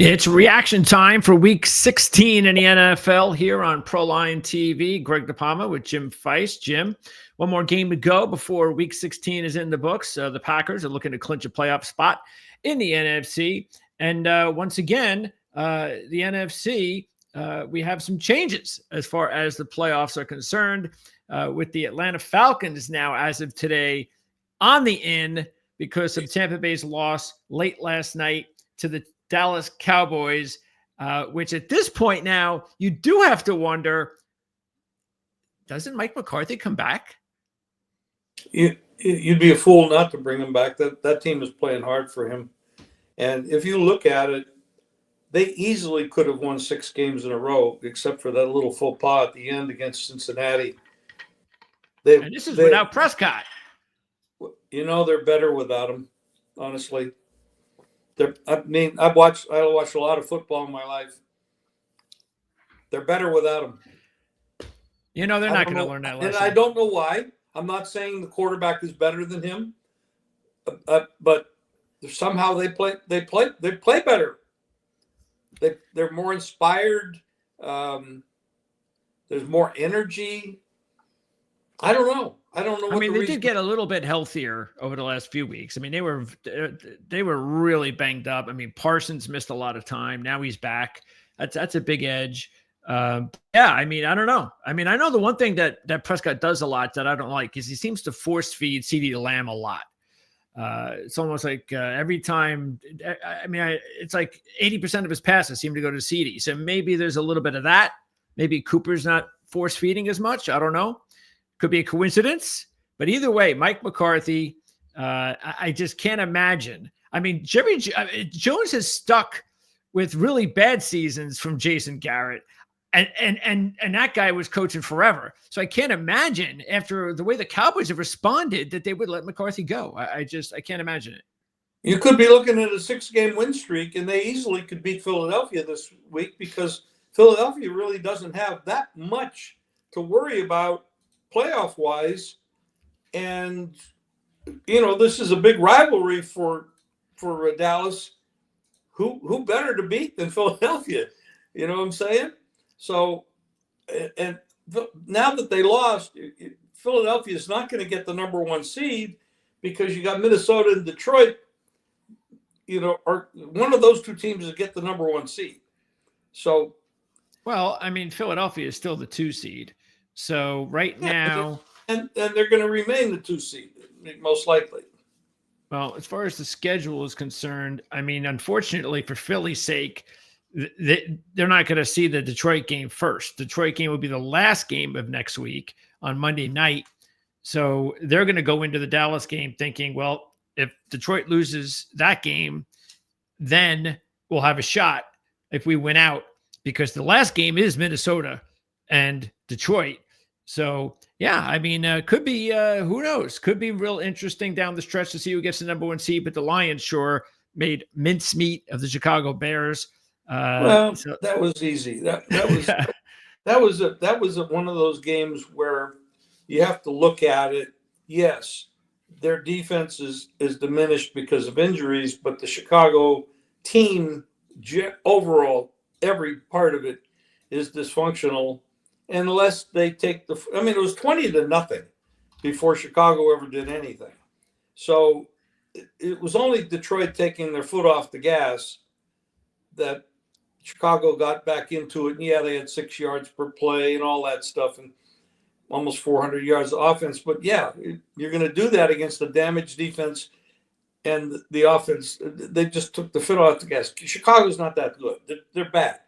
It's reaction time for week 16 in the NFL here on Proline TV. Greg DePalma with Jim Feist. Jim, one more game to go before week 16 is in the books. The Packers are looking to clinch a playoff spot in the NFC. And once again, the NFC, we have some changes as far as the playoffs are concerned, with the Atlanta Falcons now, as of today, on the in because of Tampa Bay's loss late last night to the Dallas Cowboys, which at this point now, you do have to wonder, doesn't Mike McCarthy come back? You'd be a fool not to bring him back. That team is playing hard for him. And if you look at it, they easily could have won 6 games in a row, except for that little faux pas at the end against Cincinnati. And this is without Prescott. You know, they're better without him, honestly. I watched a lot of football in my life. They're better without him. You know, they're not going to learn that lesson. And I don't know why. I'm not saying the quarterback is better than him, but somehow they play better. They're more inspired. There's more energy. I don't know. I mean, they did get a little bit healthier over the last few weeks. I mean, they were really banged up. I mean, Parsons missed a lot of time. Now he's back. That's a big edge. Yeah, I mean, I don't know. I mean, I know the one thing that Prescott does a lot that I don't like is he seems to force feed CeeDee Lamb a lot. It's almost like every time. I mean, it's like 80% of his passes seem to go to CeeDee. So maybe there's a little bit of that. Maybe Cooper's not force feeding as much. I don't know. Could be a coincidence, but either way, Mike McCarthy, I just can't imagine. I mean, Jerry Jones has stuck with really bad seasons from Jason Garrett, and that guy was coaching forever. So I can't imagine after the way the Cowboys have responded that they would let McCarthy go. I can't imagine it. You could be looking at a 6-game win streak, and they easily could beat Philadelphia this week because Philadelphia really doesn't have that much to worry about playoff-wise, and you know this is a big rivalry for Dallas. Who better to beat than Philadelphia? You know what I'm saying? So, and now that they lost, Philadelphia is not going to get the number 1 seed because you got Minnesota and Detroit. You know, or one of those 2 teams will get the number 1 seed. So, well, I mean, Philadelphia is still the 2 seed. So right now, and they're going to remain the 2 seed most likely. Well, as far as the schedule is concerned, I mean, unfortunately for Philly's sake, they're not going to see the Detroit game first. Detroit game will be the last game of next week on Monday night. So they're going to go into the Dallas game thinking, well, if Detroit loses that game, then we'll have a shot if we win out, because the last game is Minnesota and Detroit. So, yeah, I mean, could be, who knows? Could be real interesting down the stretch to see who gets the number 1 seed. But the Lions sure made mincemeat of the Chicago Bears. That was easy. That was one of those games where you have to look at it. Yes, their defense is diminished because of injuries, but the Chicago team overall, every part of it is dysfunctional. Unless they take it was 20-0 before Chicago ever did anything. So it was only Detroit taking their foot off the gas that Chicago got back into it. And yeah, they had 6 yards per play and all that stuff and almost 400 yards of offense. But yeah, you're going to do that against a damaged defense and the offense. They just took the foot off the gas. Chicago's not that good. They're bad.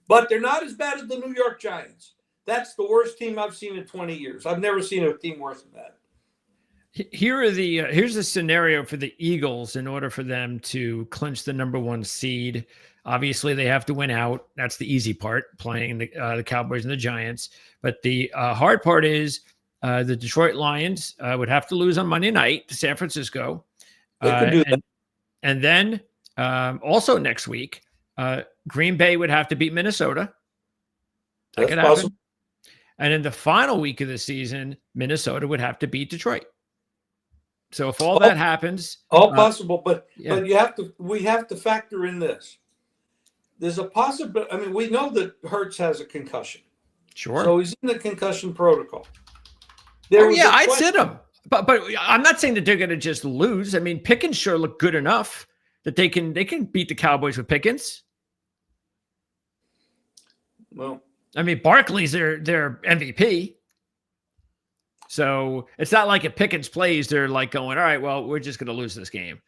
But they're not as bad as the New York Giants. That's the worst team I've seen in 20 years. I've never seen a team worse than that. Here's the scenario for the Eagles in order for them to clinch the number 1 seed. Obviously, they have to win out. That's the easy part, playing the Cowboys and the Giants. But the hard part is the Detroit Lions would have to lose on Monday night to San Francisco. They could do that. And then also next week, Green Bay would have to beat Minnesota. That could happen. Possible. And in the final week of the season, Minnesota would have to beat Detroit. So if all that happens, all possible, but we have to factor in this. there's a possibility. I mean, we know that Hurts has a concussion. Sure. So he's in the concussion protocol. I'd sit him. But I'm not saying that they're going to just lose. I mean, Pickens sure looked good enough that they can beat the Cowboys with Pickens. Well, I mean, Barkley's their MVP. So it's not like if Pickens plays, they're like going, all right, well, we're just going to lose this game.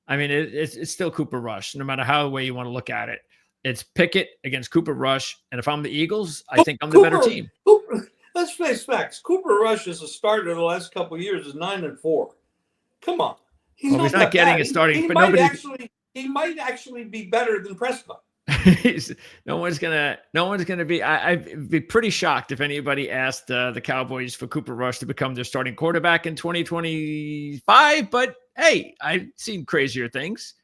I mean, it's still Cooper Rush, no matter how the way you want to look at it. It's Pickett against Cooper Rush. And if I'm the Eagles, I think I'm the better team. Let's face facts. Cooper Rush as a starter the last couple of years is 9-4. Come on. He's not getting a starting. He might actually be better than Prescott. No one's gonna be. I'd be pretty shocked if anybody asked the Cowboys for Cooper Rush to become their starting quarterback in 2025. But hey, I've seen crazier things.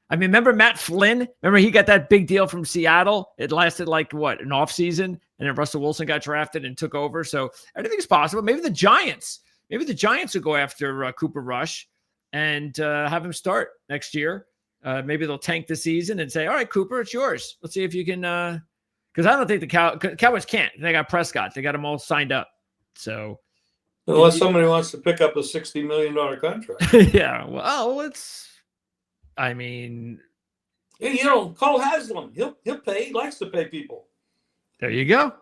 I mean, remember Matt Flynn? Remember he got that big deal from Seattle? It lasted like what, an off season, and then Russell Wilson got drafted and took over. So anything's possible. Maybe the Giants will go after Cooper Rush and have him start next year. Maybe they'll tank the season and say, all right, Cooper, it's yours. Let's see if you can, because I don't think the Cowboys can't. They got Prescott. They got them all signed up. So unless somebody wants to pick up a $60 million contract. Yeah. Well, I mean, Cole Haslam, he'll pay. He likes to pay people. There you go.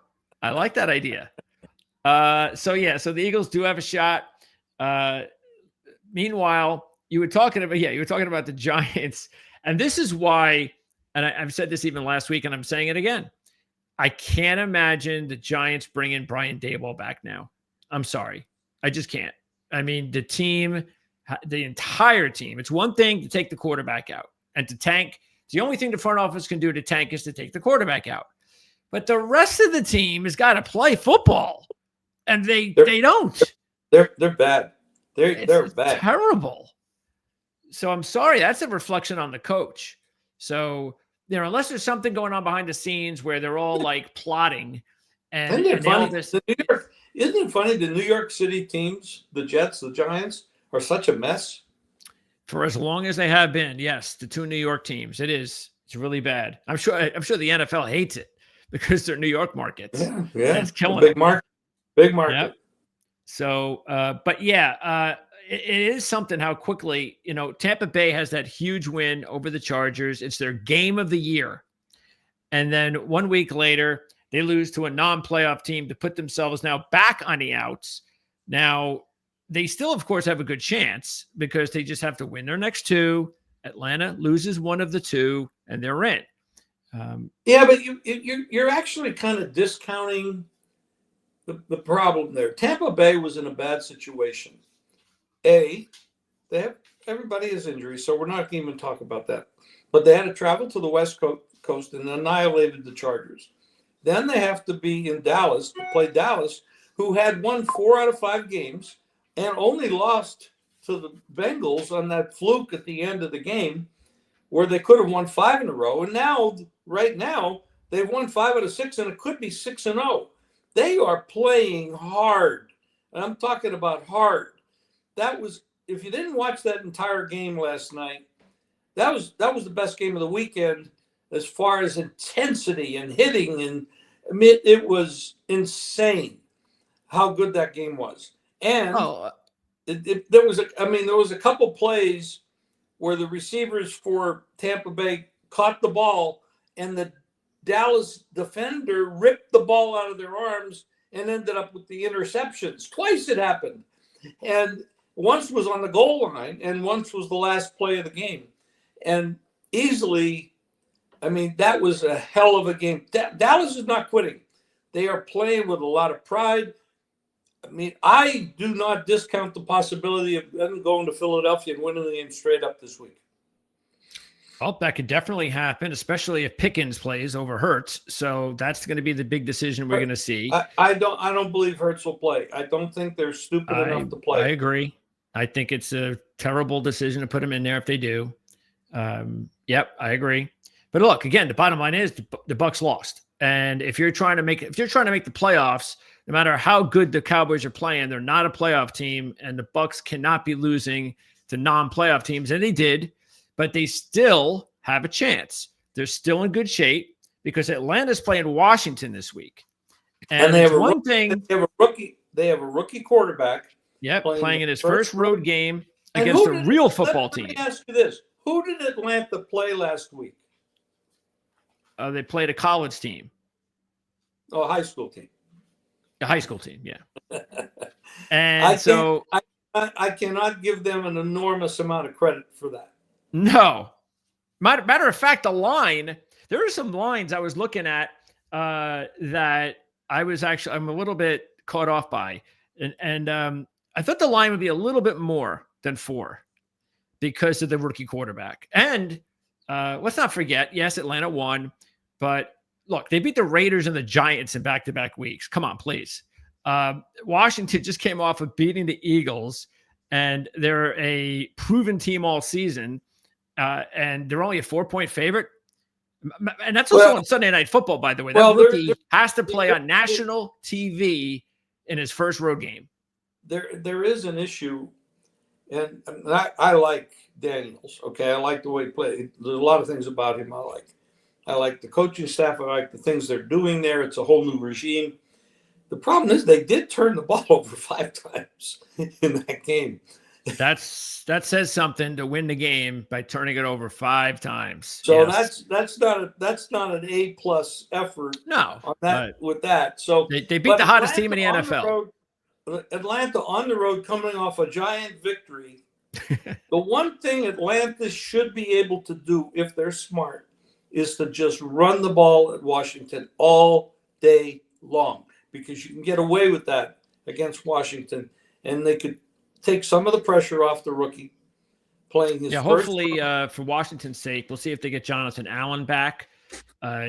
I like that idea. So the Eagles do have a shot. Meanwhile, you were talking about the Giants, and this is why, and I've said this even last week, and I'm saying it again. I can't imagine the Giants bringing Brian Daboll back now. I'm sorry. I just can't. I mean, the entire team, it's one thing to take the quarterback out and to tank. The only thing the front office can do to tank is to take the quarterback out. But the rest of the team has got to play football, and they don't. They're bad. They're bad. Terrible. So I'm sorry, that's a reflection on the coach. So, unless there's something going on behind the scenes where they're all like plotting and isn't it funny the New York City teams, the Jets, the Giants, are such a mess? For as long as they have been, yes, the two New York teams. It's really bad. I'm sure the NFL hates it because they're New York markets. Yeah. It's killing big them. Big market. Yep. So, but yeah, it is something how quickly, Tampa Bay has that huge win over the Chargers. It's their game of the year. And then 1 week later, they lose to a non-playoff team to put themselves now back on the outs. Now, they still, of course, have a good chance because they just have to win their next two. Atlanta loses one of the two, and they're in. But you're actually kind of discounting the problem there. Tampa Bay was in a bad situation. Everybody has injuries, so we're not going to even talk about that. But they had to travel to the West Coast and annihilated the Chargers. Then they have to be in Dallas to play Dallas, who had won 4 out of 5 games and only lost to the Bengals on that fluke at the end of the game where they could have won 5 in a row. And right now, they've won 5 out of 6, and it could be 6-0. They are playing hard. And I'm talking about hard. That was, if you didn't watch that entire game last night, that was the best game of the weekend as far as intensity and hitting. And I mean, it was insane how good that game was. And there was a couple plays where the receivers for Tampa Bay caught the ball and the Dallas defender ripped the ball out of their arms and ended up with the interceptions. Twice it happened. And once was on the goal line and once was the last play of the game. And easily, I mean, that was a hell of a game. Dallas is not quitting. They are playing with a lot of pride. I mean, I do not discount the possibility of them going to Philadelphia and winning the game straight up this week. Well, that could definitely happen, especially if Pickens plays over Hurts. So that's going to be the big decision we're going to see. I don't believe Hurts will play. I don't think they're stupid enough to play. I agree. I think it's a terrible decision to put him in there if they do. Yep, I agree. But look, again, the bottom line is the Bucs lost. And if you're trying to make the playoffs, no matter how good the Cowboys are playing, they're not a playoff team, and the Bucs cannot be losing to non-playoff teams. And they did, but they still have a chance. they're still in good shape because Atlanta's playing Washington this week. And they have one thing. They have a rookie. They have a rookie quarterback. Yep, playing in his first road game and against a real football team. Let me ask you this: who did Atlanta play last week? They played a college team. Oh, a high school team. A high school team, yeah. And I cannot give them an enormous amount of credit for that. No. Matter of fact, the line, there are some lines I was looking at that I'm a little bit caught off by. And I thought the line would be a little bit more than 4 because of the rookie quarterback. And let's not forget, yes, Atlanta won, but look, they beat the Raiders and the Giants in back-to-back weeks. Come on, please. Washington just came off of beating the Eagles, and they're a proven team all season, and they're only a 4-point favorite. And that's also on Sunday Night Football, by the way. That rookie has to play on national TV in his first road game. There is an issue, and I like Daniels. Okay, I like the way he played. There's a lot of things about him I like. I like the coaching staff. I like the things they're doing there. It's a whole new regime. The problem is they did turn the ball over 5 times in that game. That says something to win the game by turning it over 5 times. So yes. that's not an A+ effort. No, on that with that. So they beat the hottest team in the NFL. Atlanta on the road, coming off a giant victory. The one thing Atlanta should be able to do, if they're smart, is to just run the ball at Washington all day long, because you can get away with that against Washington, and they could take some of the pressure off the rookie playing his hopefully for Washington's sake, we'll see if they get Jonathan Allen back.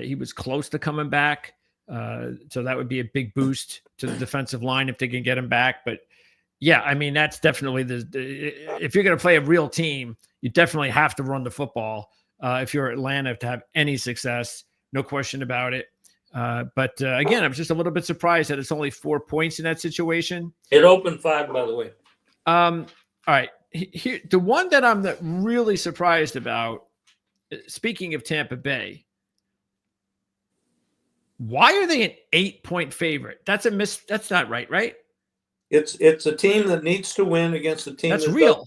He was close to coming back, so that would be a big boost to the defensive line if they can get him back. But yeah, I mean, that's definitely if you're going to play a real team, you definitely have to run the football. If you're Atlanta, to have any success, no question about it. But again, I'm just a little bit surprised that it's only 4 points in that situation. It opened 5, by the way. All right. Here, the one that I'm really surprised about, speaking of Tampa Bay, why are they an 8-point favorite? That's a miss. That's not right, right? It's a team that needs to win against a team that's real.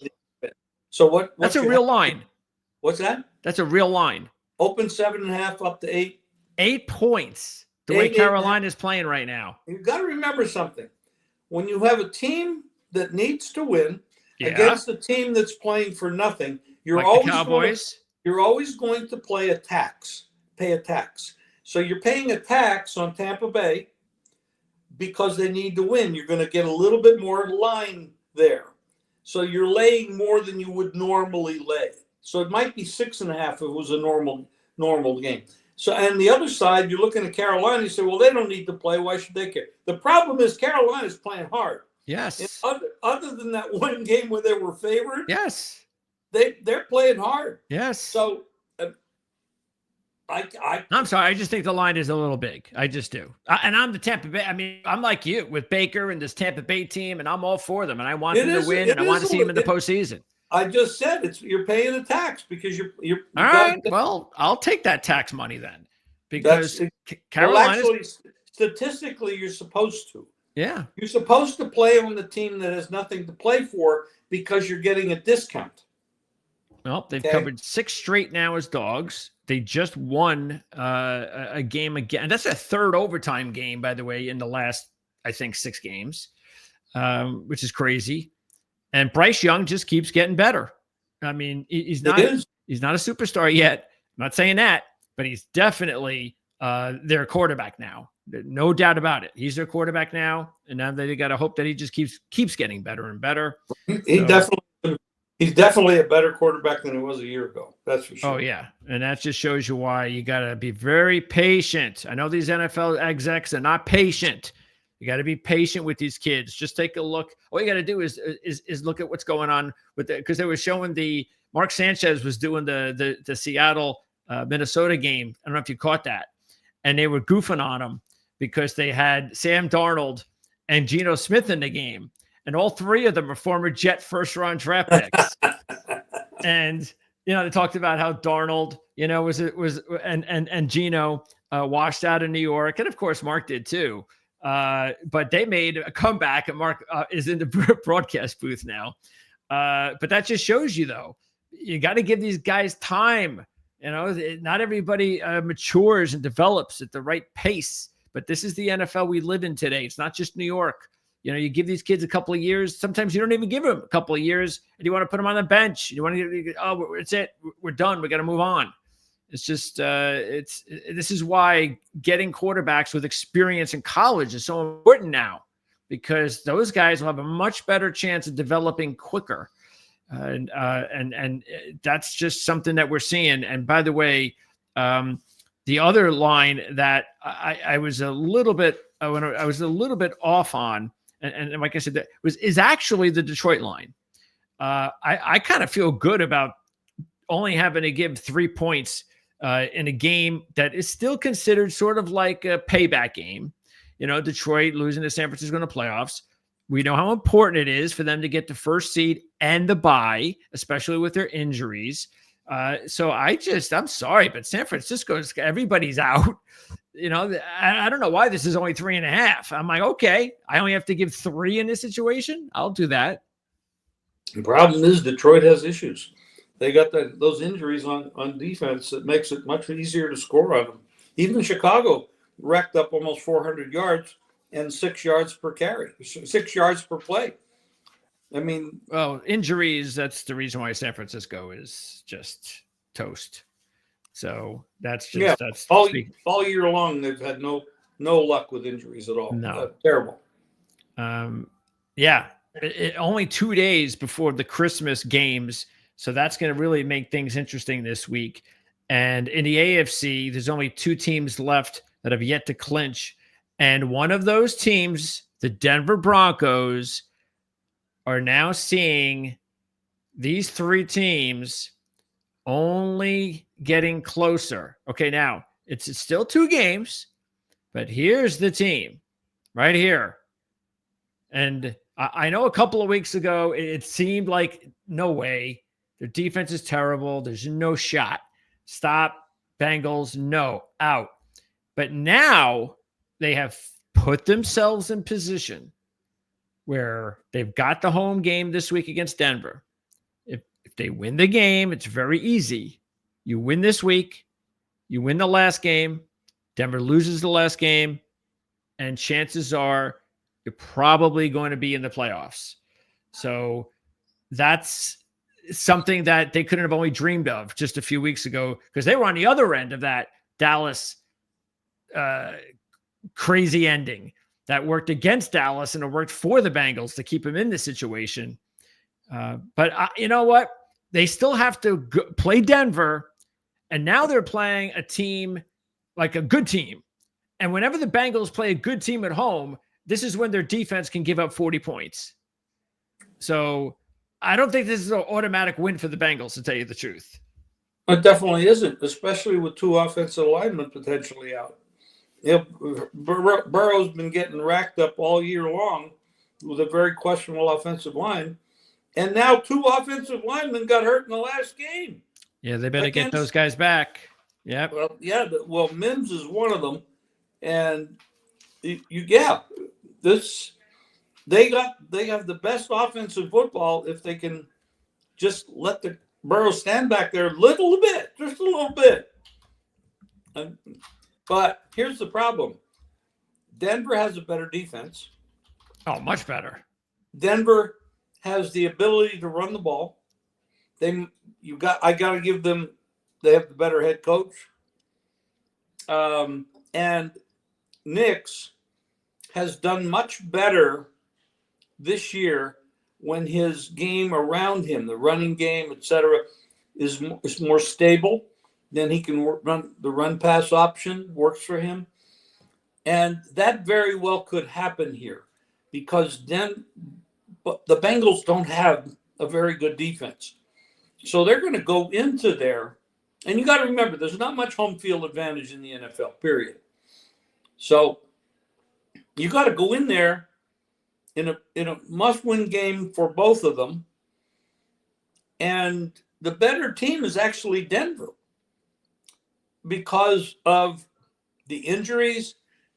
So that's a real line. What's that? That's a real line. Open 7.5 up to 8. 8 points. The way Carolina is playing right now. You've got to remember something. When you have a team that needs to win against a team that's playing for nothing, you're always going to pay a tax. So you're paying a tax on Tampa Bay because they need to win. You're going to get a little bit more line there. So you're laying more than you would normally lay. So it might be 6.5 if it was a normal game. So, and the other side, you're looking at Carolina, you say, well, they don't need to play. Why should they care? The problem is Carolina's playing hard. Yes. And other than that one game where they were favored, yes, they're playing hard. Yes. So I'm sorry. I just think the line is a little big. I just do. And I'm the Tampa Bay. I mean, I'm like you with Baker and this Tampa Bay team, and I'm all for them, and I want them to win, and I want to see them in the postseason. I just said you're paying a tax because you're all right. Well, I'll take that tax money then, because Carolina. Well, actually, statistically, you're supposed to. Yeah, you're supposed to play on the team that has nothing to play for because you're getting a discount. Well, they've covered 6 straight now as dogs. They just won a game again. And that's a third overtime game, by the way, in the last, I think, 6 games, which is crazy. And Bryce Young just keeps getting better. I mean, he's not a superstar yet. I'm not saying that, but he's definitely their quarterback now. No doubt about it. He's their quarterback now. And now they got to hope that he just keeps getting better and better. He's definitely a better quarterback than he was a year ago. That's for sure. Oh, yeah. And that just shows you why you got to be very patient. I know these NFL execs are not patient. You got to be patient with these kids. Just take a look. All you got to do is look at what's going on with because they were showing Mark Sanchez was doing the Seattle Minnesota game. I don't know if you caught that. And they were goofing on him because they had Sam Darnold and Geno Smith in the game. And all 3 of them are former Jet first-round draft picks. And, they talked about how Darnold, and Gino washed out in New York, and of course Mark did too. But they made a comeback, and Mark is in the broadcast booth now. But that just shows you, though, you got to give these guys time. Not everybody matures and develops at the right pace. But this is the NFL we live in today. It's not just New York. You give these kids a couple of years. Sometimes you don't even give them a couple of years, and you want to put them on the bench. You want to, it's it. We're done. We got to move on. It's just, this is why getting quarterbacks with experience in college is so important now, because those guys will have a much better chance of developing quicker. And that's just something that we're seeing. And by the way, the other line that I was a little bit off on, and like I said, is actually the Detroit line. I kind of feel good about only having to give 3 points in a game that is still considered sort of like a payback game. Detroit losing to San Francisco in the playoffs. We know how important it is for them to get the first seed and the bye, especially with their injuries. So I'm sorry, but San Francisco's, everybody's out. I don't know why this is only 3.5. I'm like, okay, I only have to give 3 in this situation. I'll do that. The problem is Detroit has issues. They got those injuries on defense that makes it much easier to score on them. Even Chicago racked up almost 400 yards and 6 yards per carry, 6 yards per play. I mean, well, injuries, that's the reason why San Francisco is just toast. So that's all year long they've had no luck with injuries at all. No, terrible. Only 2 days before the Christmas games. So that's going to really make things interesting this week. And in the AFC, there's only 2 teams left that have yet to clinch. And one of those teams, the Denver Broncos, are now seeing these 3 teams only getting closer. Okay, now it's still 2 games, but here's the team right here. And I know a couple of weeks ago, it seemed like no way. Their defense is terrible. There's no shot. Stop, Bengals, no, out. But now they have put themselves in position where they've got the home game this week against Denver. If they win the game, it's very easy. You win this week, you win the last game, Denver loses the last game, and chances are you're probably going to be in the playoffs. So that's something that they couldn't have only dreamed of just a few weeks ago, because they were on the other end of that Dallas crazy ending that worked against Dallas and it worked for the Bengals to keep them in this situation. But you know what? They still have to play Denver, and now they're playing a team like a good team. And whenever the Bengals play a good team at home, this is when their defense can give up 40 points. So I don't think this is an automatic win for the Bengals, to tell you the truth. It definitely isn't, especially with 2 offensive linemen potentially out. Burrow's been getting racked up all year long with a very questionable offensive line. And now 2 offensive linemen got hurt in the last game. Yeah, they better get those guys back. Yeah. Well, Mims is one of them. And they have the best offensive football if they can just let the Burrow stand back there just a little bit. But here's the problem. Denver has a better defense. Oh, much better. Denver has the ability to run the ball. I got to give them. They have the better head coach. And Nix has done much better this year when his game around him, the running game, etc., is more stable. Then he can run the run-pass option, works for him. And that very well could happen here, because then the Bengals don't have a very good defense. So they're going to go into there. And you got to remember, there's not much home field advantage in the NFL, period. So you got to go in there in a must-win game for both of them. And the better team is actually Denver. because of the injuries,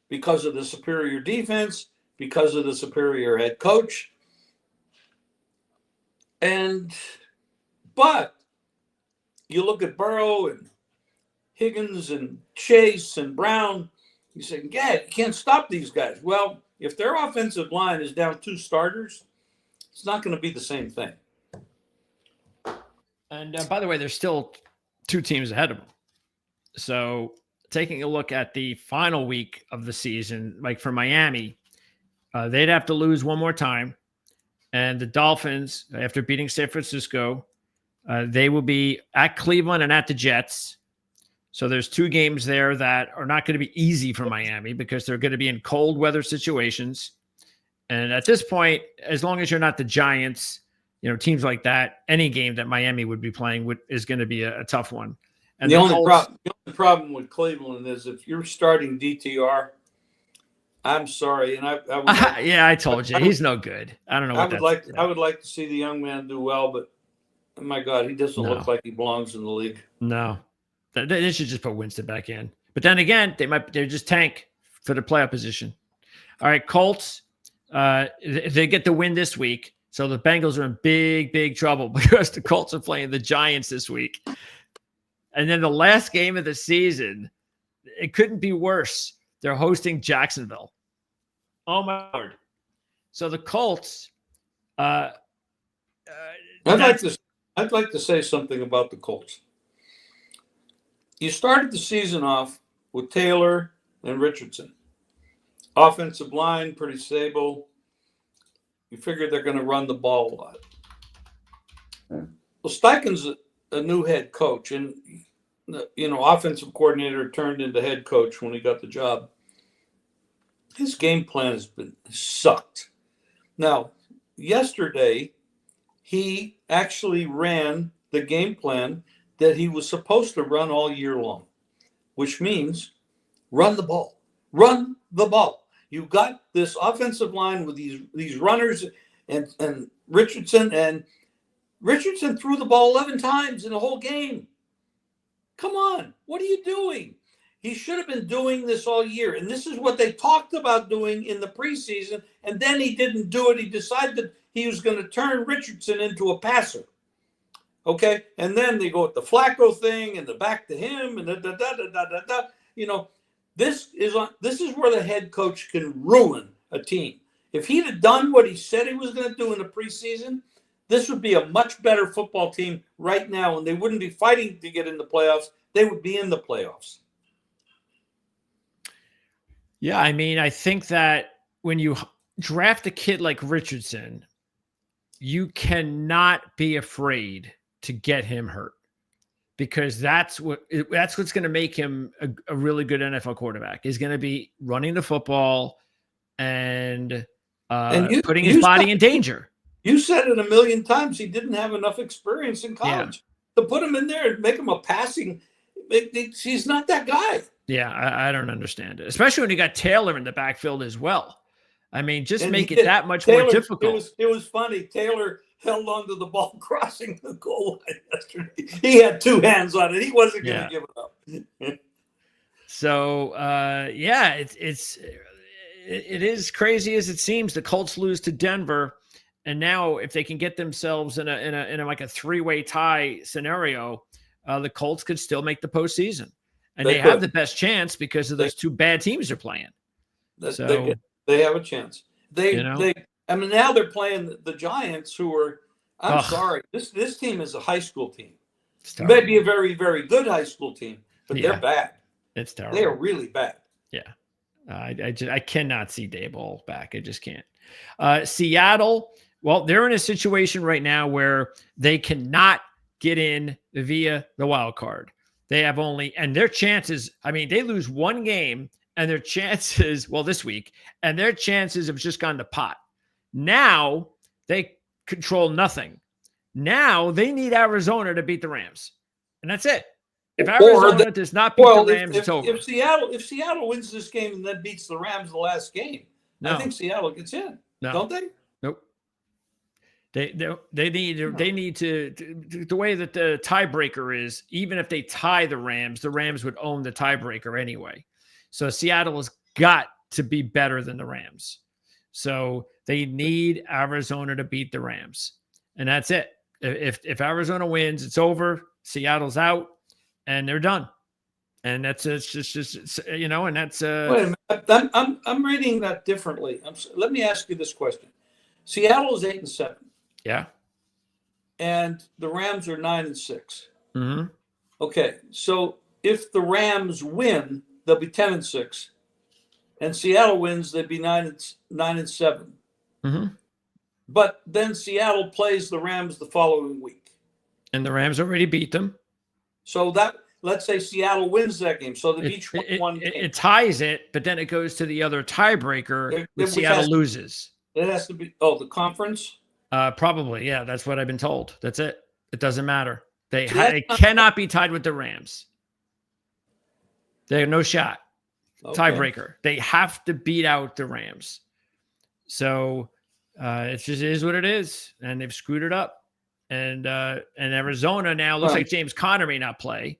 because of the superior defense, because of the superior head coach. But you look at Burrow and Higgins and Chase and Brown, you say, yeah, you can't stop these guys. Well, if their offensive line is down 2 starters, it's not going to be the same thing. And by the way, there's still 2 teams ahead of them. So taking a look at the final week of the season, like for Miami, they'd have to lose one more time. And the Dolphins, after beating San Francisco, they will be at Cleveland and at the Jets. So there's 2 games there that are not going to be easy for Miami because they're going to be in cold weather situations. And at this point, as long as you're not the Giants, teams like that, any game that Miami would be playing is going to be a tough one. And the only problem with Cleveland is if you're starting DTR, I'm sorry, and I told you he's no good. I don't know. I would like to see the young man do well, but oh my God, he doesn't look like he belongs in the league. No, they should just put Winston back in. But then again, they just tank for the playoff position. All right, Colts. If they get the win this week, so the Bengals are in big trouble because the Colts are playing the Giants this week. And then the last game of the season, it couldn't be worse. They're hosting Jacksonville. Oh my Lord! So the Colts. I'd like to say something about the Colts. You started the season off with Taylor and Richardson. Offensive line, pretty stable. You figure they're going to run the ball a lot. Well, Steichen's a new head coach, and offensive coordinator turned into head coach when he got the job. His game plan has been sucked. Now, yesterday, he actually ran the game plan that he was supposed to run all year long, which means run the ball. Run the ball. You've got this offensive line with these runners and Richardson threw the ball 11 times in the whole game. Come on, what are you doing? He should have been doing this all year. And this is what they talked about doing in the preseason. And then he didn't do it. He decided that he was going to turn Richardson into a passer. Okay. And then they go with the Flacco thing and the back to him and this is where the head coach can ruin a team. If he'd have done what he said he was going to do in the preseason, this would be a much better football team right now, and they wouldn't be fighting to get in the playoffs. They would be in the playoffs. Yeah, I mean, I think that when you draft a kid like Richardson, you cannot be afraid to get him hurt because that's what's going to make him a really good NFL quarterback. Is going to be running the football and putting his body in danger. You said it a million times. He didn't have enough experience in college to put him in there and make him a passing. He's not that guy. Yeah, I don't understand it, especially when you got Taylor in the backfield as well. I mean, just make it that much more difficult. It was funny. Taylor held onto the ball crossing the goal line yesterday. He had 2 hands on it. He wasn't going to give it up. So, it is crazy as it seems. The Colts lose to Denver, and now if they can get themselves in a like a 3-way tie scenario, the Colts could still make the postseason. And they have the best chance because of those 2 bad teams they're playing. So they have a chance. Now they're playing the Giants, who are. I'm sorry. This team is a high school team. It may be a very, very good high school team, but they're bad. It's terrible. They are really bad. Yeah, I cannot see Daboll back. I just can't. Seattle. Well, they're in a situation right now where they cannot get in via the wild card. They have and their chances, I mean, they lose 1 game and their chances, this week, and their chances have just gone to pot. Now they control nothing. Now they need Arizona to beat the Rams. And that's it. If Arizona does not beat the Rams, it's over. If Seattle wins this game and then beats the Rams the last game, I think Seattle gets in. No. Don't they? Nope. They need to the way that the tiebreaker is, even if they tie the Rams would own the tiebreaker anyway. So Seattle has got to be better than the Rams. So they need Arizona to beat the Rams. And that's it. If Arizona wins, it's over. Seattle's out and they're done. And that's and that's Wait a minute. I'm reading that differently. Let me ask you this question. Seattle is 8-7. Yeah. And the Rams are 9-6. Mm-hmm. Okay. So if the Rams win, they'll be 10-6. And Seattle wins, they'd be 9-7. Mm-hmm. But then Seattle plays the Rams the following week. And the Rams already beat them. So that, let's say Seattle wins that game. So they each won one game. It ties it, but then it goes to the other tiebreaker if Seattle loses. It has to be, the conference? Probably, yeah. That's what I've been told. That's it. It doesn't matter. It cannot be tied with the Rams. They have no shot. Okay. Tiebreaker. They have to beat out the Rams. So it just is what it is, and they've screwed it up. And Arizona now looks like James Conner may not play.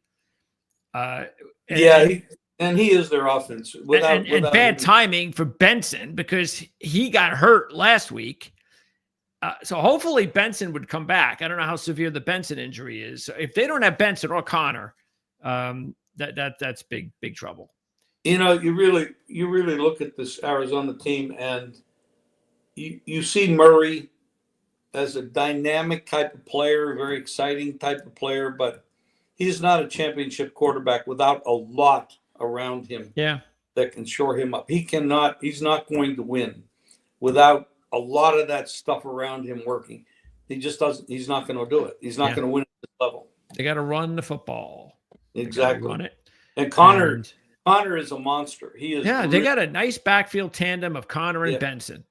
He is their offense. Without bad timing for Benson because he got hurt last week. So hopefully Benson would come back. I don't know how severe the Benson injury is. So if they don't have Benson or Connor, that's big trouble. You really look at this Arizona team and you see Murray as a dynamic type of player, very exciting type of player, but he's not a championship quarterback without a lot around him. Yeah. That can shore him up. He's not going to win without a lot of that stuff around him working. He's not going to do it. He's not going to win at this level. They got to run the football. Exactly. Run it. And Connor is a monster. He is. Yeah, they got a nice backfield tandem of Connor and Benson.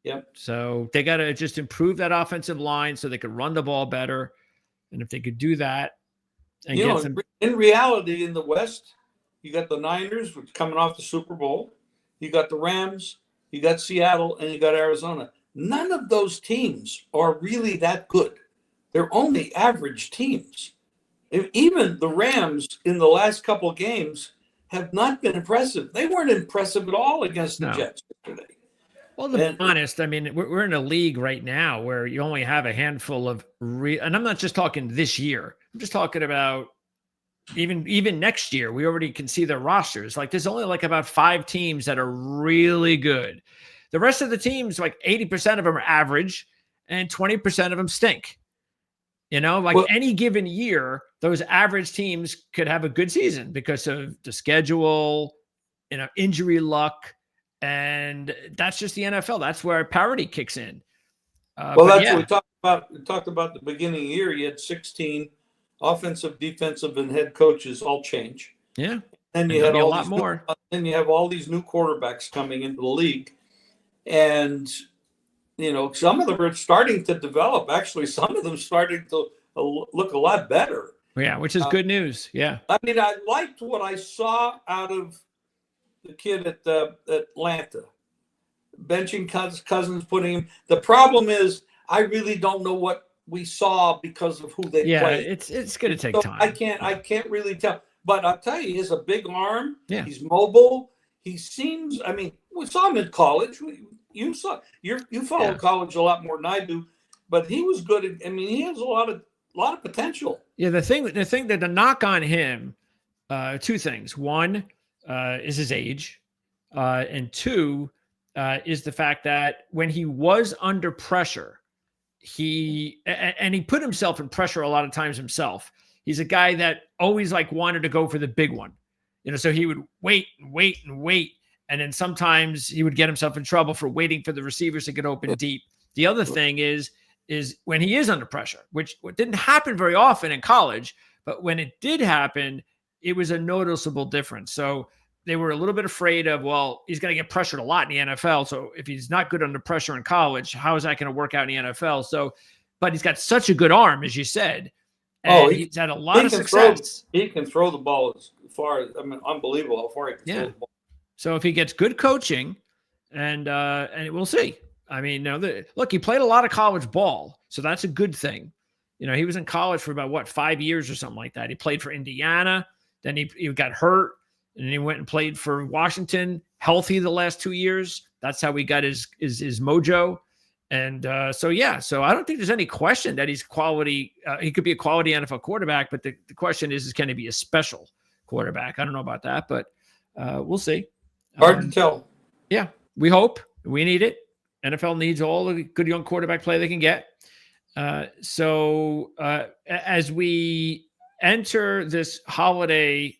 Yep. So they got to just improve that offensive line so they could run the ball better. And if they could do that, and in reality, in the West, you got the Niners, which coming off the Super Bowl. You got the Rams. You got Seattle, and you got Arizona. None of those teams are really that good. They're only average teams. Even the Rams in the last couple of games have not been impressive. They weren't impressive at all against the Jets yesterday. Well, to be honest, I mean, we're in a league right now where you only have a handful of and I'm not just talking this year. I'm just talking about even next year. We already can see their rosters. Like there's only like about 5 teams that are really good. The rest of the teams, like 80% of them are average and 20% of them stink. Any given year, those average teams could have a good season because of the schedule, injury luck. And that's just the NFL. That's where parity kicks in. That's what we talked about. We talked about the beginning of the year. You had 16 offensive, defensive, and head coaches all change. Yeah. And you had a lot more. Then you have all these new quarterbacks coming into the league. And, some of them are starting to develop. Actually, some of them starting to look a lot better. Yeah, which is good news. Yeah. I mean, I liked what I saw out of the kid at Atlanta. Benching Cousins, putting him. The problem is I really don't know what we saw because of who they played. Yeah, it's going to take time. I can't really tell. But I'll tell you, he has a big arm. Yeah. He's mobile. He seems, we saw him in college. You follow college a lot more than I do, but he was good. He has a lot of potential. Yeah. The knock on him, 2 things. One is his age. And 2 is the fact that when he was under pressure, he put himself in pressure a lot of times himself. He's a guy that always wanted to go for the big one, so he would wait. And then sometimes he would get himself in trouble for waiting for the receivers to get open deep. The other thing is when he is under pressure, which didn't happen very often in college, but when it did happen, it was a noticeable difference. So they were a little bit afraid of, he's going to get pressured a lot in the NFL. So if he's not good under pressure in college, how is that going to work out in the NFL? So, but he's got such a good arm, as you said. And he's had a lot of success. He can throw the ball as far as, unbelievable how far he can throw the ball. So if he gets good coaching, and we'll see. I mean, look, he played a lot of college ball, so that's a good thing. He was in college for about 5 years or something like that. He played for Indiana, then he got hurt, and then he went and played for Washington, healthy the last 2 years. That's how he got his mojo. And so I don't think there's any question that he's quality. He could be a quality NFL quarterback, but the question is can he be a special quarterback? I don't know about that, but we'll see. Hard to tell. Yeah, we hope. We need it. NFL needs all the good young quarterback play they can get. So as we enter this holiday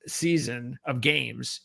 season of games,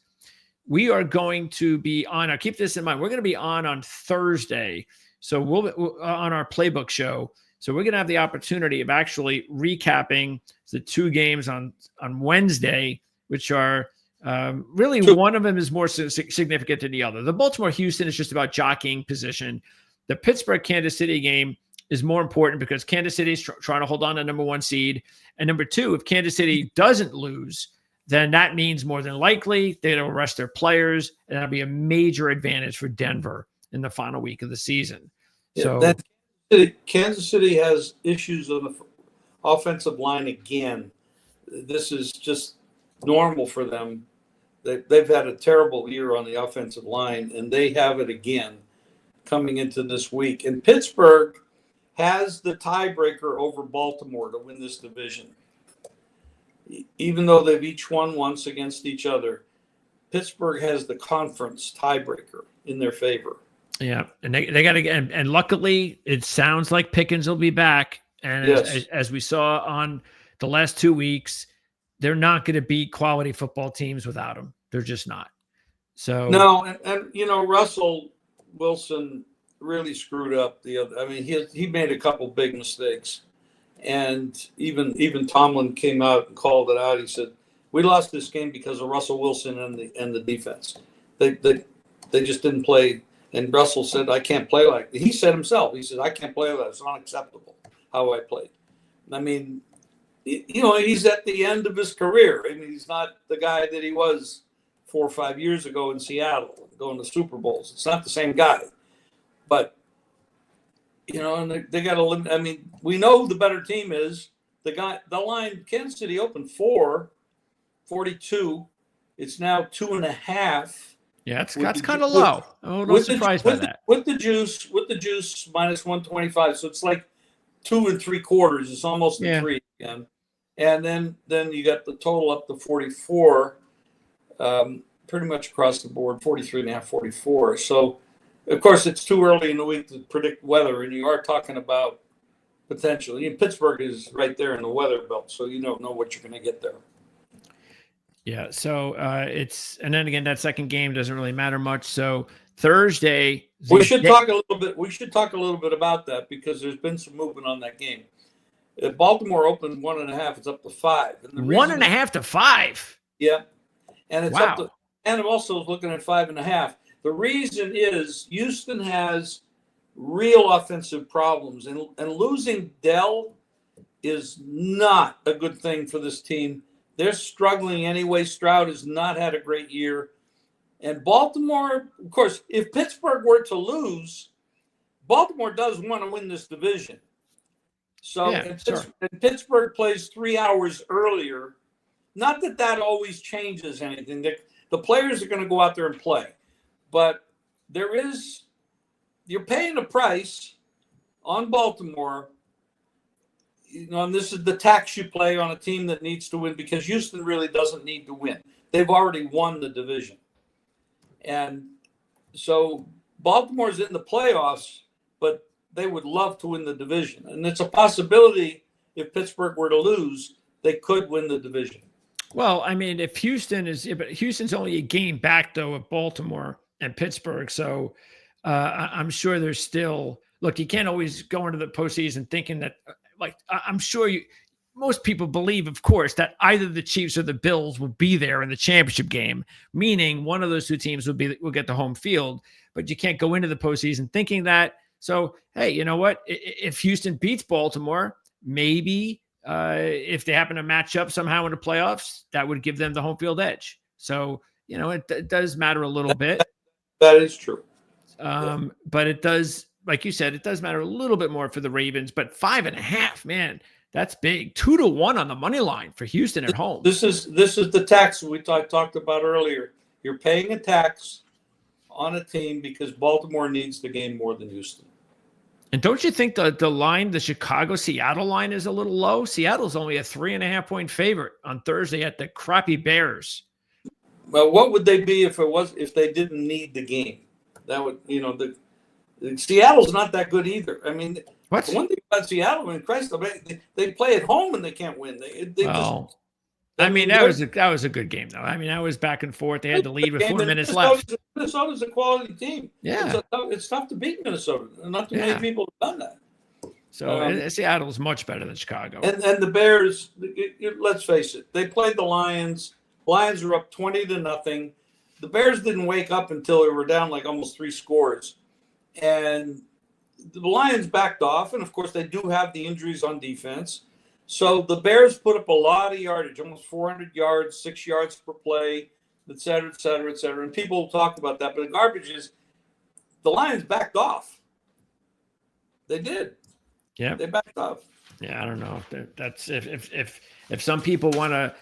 we are going to be on. Now keep this in mind. We're going to be on Thursday. So we'll on our playbook show. So we're going to have the opportunity of actually recapping the 2 games on Wednesday, which are really one of them is more significant than the other. The Baltimore-Houston is just about jockeying position. The Pittsburgh-Kansas City game is more important because Kansas City is trying to hold on to number 1 seed. And number 2, if Kansas City doesn't lose, then that means more than likely they'll rest their players, and that'll be a major advantage for Denver in the final week of the season. Yeah, Kansas City has issues on the offensive line again. This is just normal for them. They've had a terrible year on the offensive line, and they have it again coming into this week. And Pittsburgh has the tiebreaker over Baltimore to win this division. Even though they've each won once against each other, Pittsburgh has the conference tiebreaker in their favor. Yeah, and they got to get, and luckily it sounds like Pickens will be back. And yes. as we saw on the last 2 weeks, they're not going to beat quality football teams without him. They're just not. So no, and Russell Wilson really screwed up the other. I mean, he made a couple big mistakes, and even Tomlin came out and called it out. He said, "We lost this game because of Russell Wilson and the defense. They just didn't play." And Russell said, "I can't play like." He said himself. He said, "I can't play like that. It's unacceptable how I played." I mean, he's at the end of his career. I mean, he's not the guy that he was 4 or 5 years ago in Seattle, going to Super Bowls. It's not the same guy. But, and they got to limit. I mean, we know who the better team is. The line, Kansas City opened 4.42. It's now 2.5. Yeah, that's kind of low. I'm a little surprised by that. With the juice minus 125. So it's like 2 3/4. It's almost a 3 again. And then you got the total up to 44, pretty much across the board, 43.5, 44. So, of course, it's too early in the week to predict weather, and you are talking about potentially. And Pittsburgh is right there in the weather belt, so you don't know what you're going to get there. Yeah, so and then again, that second game doesn't really matter much. So Thursday, we should talk a little bit about that because there's been some movement on that game. Baltimore opened 1.5. It's up to 5. And 1.5 to 5. Yeah, and it's up to. And I'm also looking at 5.5. The reason is Houston has real offensive problems, and losing Dell is not a good thing for this team. They're struggling anyway. Stroud has not had a great year. And Baltimore, of course, if Pittsburgh were to lose, Baltimore does want to win this division. So and Pittsburgh plays 3 hours earlier. Not that always changes anything. The players are going to go out there and play. But you're paying a price on Baltimore. And this is the tax you play on a team that needs to win because Houston really doesn't need to win. They've already won the division. And so Baltimore's in the playoffs, but they would love to win the division. And it's a possibility if Pittsburgh were to lose, they could win the division. Well, I mean, if Houston's only a game back, though, of Baltimore and Pittsburgh. So I'm sure there's still – look, you can't always go into the postseason thinking that – I'm sure most people believe, of course, that either the Chiefs or the Bills will be there in the championship game, meaning one of those 2 teams will get the home field. But you can't go into the postseason thinking that. So, hey, you know what? If Houston beats Baltimore, maybe if they happen to match up somehow in the playoffs, that would give them the home field edge. So, it does matter a little bit. That is true. But it does, like you said, it does matter a little bit more for the Ravens. But 5.5, man, that's big. 2-1 on the money line for Houston at home. This is the tax we talked about earlier. You're paying a tax on a team because Baltimore needs the game more than Houston. And don't you think the line, the Chicago-Seattle line, is a little low? Seattle's only a 3.5-point favorite on Thursday at the crappy Bears. Well, what would they be if they didn't need the game? That would, Seattle's not that good either. I mean, what? The one thing about Seattle, I mean, Christ, they play at home and they can't win. That was a good game though. I mean, that was back and forth. They had the lead with 4 minutes left. Minnesota's a quality team. Yeah, it's tough to beat Minnesota. Not too many people have done that. So Seattle's much better than Chicago. And the Bears, let's face it, they played the Lions. Lions were up 20-0. The Bears didn't wake up until they were down like almost 3 scores. And the Lions backed off. And, of course, they do have the injuries on defense. So the Bears put up a lot of yardage, almost 400 yards, 6 yards per play, et cetera, et cetera, et cetera. And people talk about that. But the garbage is the Lions backed off. They did. Yeah. They backed off. Yeah, I don't know. That's if some people want to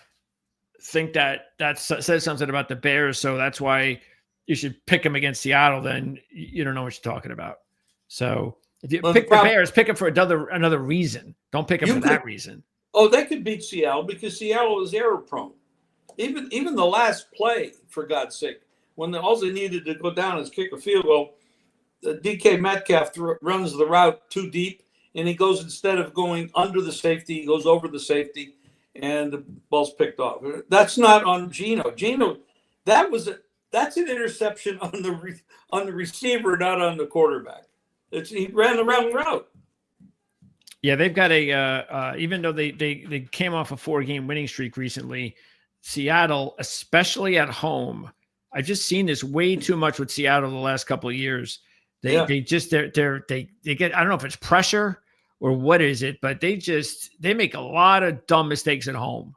think that says something about the Bears, so that's why you should pick them against Seattle, then you don't know what you're talking about. So if you pick the Bears, pick them for another reason. Don't pick them for that reason. Oh, they could beat Seattle because Seattle is error prone. Even the last play, for God's sake, when all they needed to go down is kick a field goal, DK Metcalf runs the route too deep, and he goes, instead of going under the safety, he goes over the safety, and the ball's picked off. That's not on Geno. Geno, that's an interception on the receiver, not on the quarterback. He ran the wrong route. Yeah, they've got even though they came off a 4-game winning streak recently, Seattle, especially at home, I've just seen this way too much with Seattle the last couple of years. They get, I don't know if it's pressure or what is it, but they make a lot of dumb mistakes at home.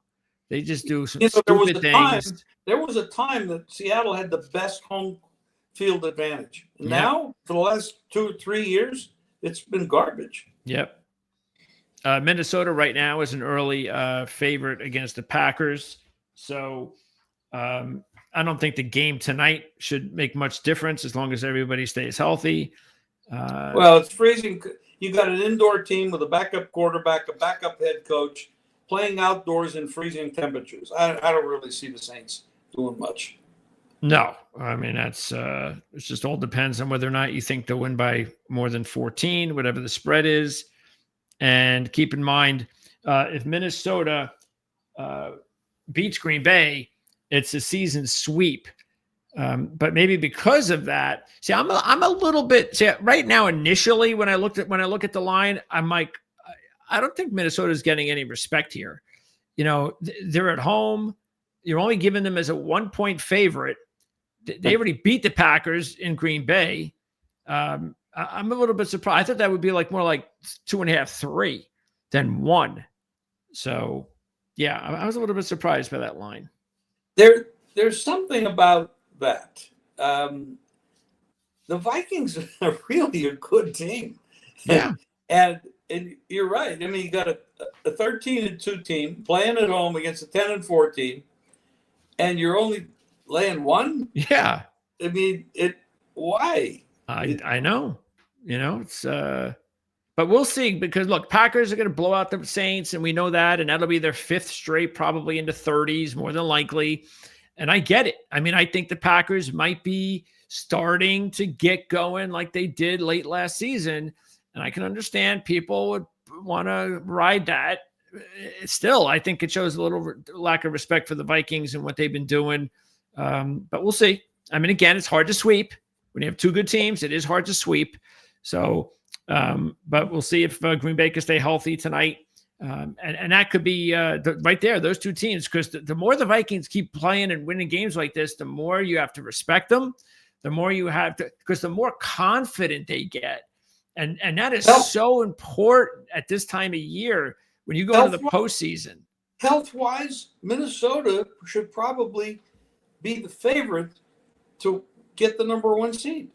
They just do some stupid things. There was a time that Seattle had the best home field advantage. Now, for the last 2 or 3 years, it's been garbage. Yep. Minnesota right now is an early favorite against the Packers. So I don't think the game tonight should make much difference as long as everybody stays healthy. Well, it's freezing. You got an indoor team with a backup quarterback, a backup head coach, playing outdoors in freezing temperatures. I don't really see the Saints doing much. No, I mean, it just all depends on whether or not you think they'll win by more than 14, whatever the spread is. And keep in mind, if Minnesota beats Green Bay, it's a season sweep. But maybe because of that, see, I'm a little bit right now. Initially, when I look at the line, I'm like, I don't think Minnesota's getting any respect here. They're at home. You're only giving them as a 1-point favorite. They already beat the Packers in Green Bay. I'm a little bit surprised. I thought that would be more like 2.5, 3 than 1. So yeah, I was a little bit surprised by that line. There's something about that. The Vikings are really a good team. Yeah. And you're right. I mean, you got a 13-2 team playing at home against a 10-4 team, and you're only laying 1. Yeah. I mean, why? I know. It's but we'll see, because look, Packers are going to blow out the Saints, and we know that, and that'll be their 5th straight, probably into 30s, more than likely. And I get it. I mean, I think the Packers might be starting to get going like they did late last season. And I can understand people would want to ride that. Still, I think it shows a little lack of respect for the Vikings and what they've been doing. But we'll see. I mean, again, it's hard to sweep. When you have 2 good teams, it is hard to sweep. So, but we'll see if Green Bay can stay healthy tonight. And that could be right there, those 2 teams, because the more the Vikings keep playing and winning games like this, the more you have to respect them, the more you have to, because the more confident they get. And that is so important at this time of year when you go into the postseason. Health-wise, Minnesota should probably be the favorite to get the number 1 seed.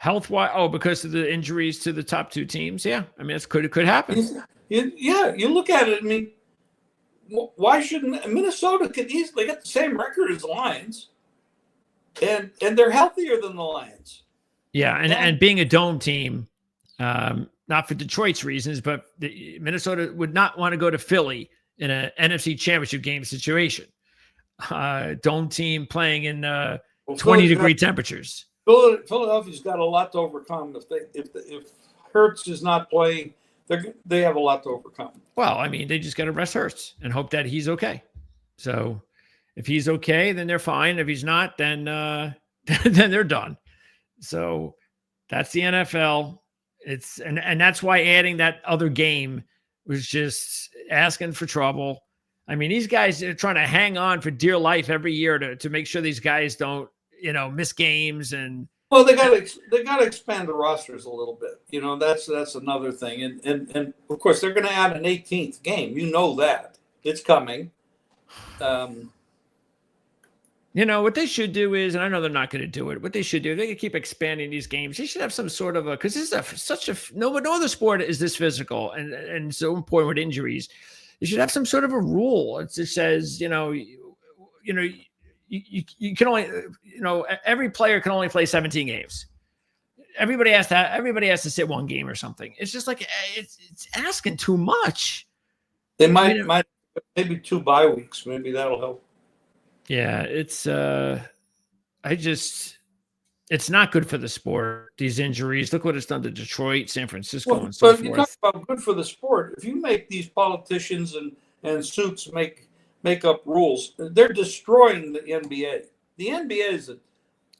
Health wise, because of the injuries to the top two teams. Yeah, I mean, it could happen. Yeah, you look at it. I mean, why shouldn't Minnesota could easily get the same record as the Lions, and they're healthier than the Lions. Yeah, and being a dome team, not for Detroit's reasons, but Minnesota would not want to go to Philly in an NFC Championship game situation. Dome team playing in 20-degree temperatures. Philadelphia's got a lot to overcome. If Hurts is not playing, they have a lot to overcome. Well, I mean, they just got to rest Hurts and hope that he's okay. So if he's okay, then they're fine. If he's not, then then they're done. So that's the NFL. And that's why adding that other game was just asking for trouble. I mean, these guys are trying to hang on for dear life every year to make sure these guys don't, miss games. And well, they got to expand the rosters a little bit. That's another thing. And of course they're going to add an 18th game. That it's coming. What they should do is, and I know they're not going to do it, what they should do, they could keep expanding these games. They should have some sort of because this is no other sport is this physical and so important with injuries. They should have some sort of a rule. It just says, you can only, every player can only play 17 games. Everybody has to sit one game or something. It's just like, it's asking too much. They might maybe 2 bye weeks. Maybe that'll help. Yeah, it's it's not good for the sport. These injuries. Look what it's done to Detroit, San Francisco, and so forth. But you talk about good for the sport. If you make these politicians and suits make up rules, they're destroying the NBA. The NBA is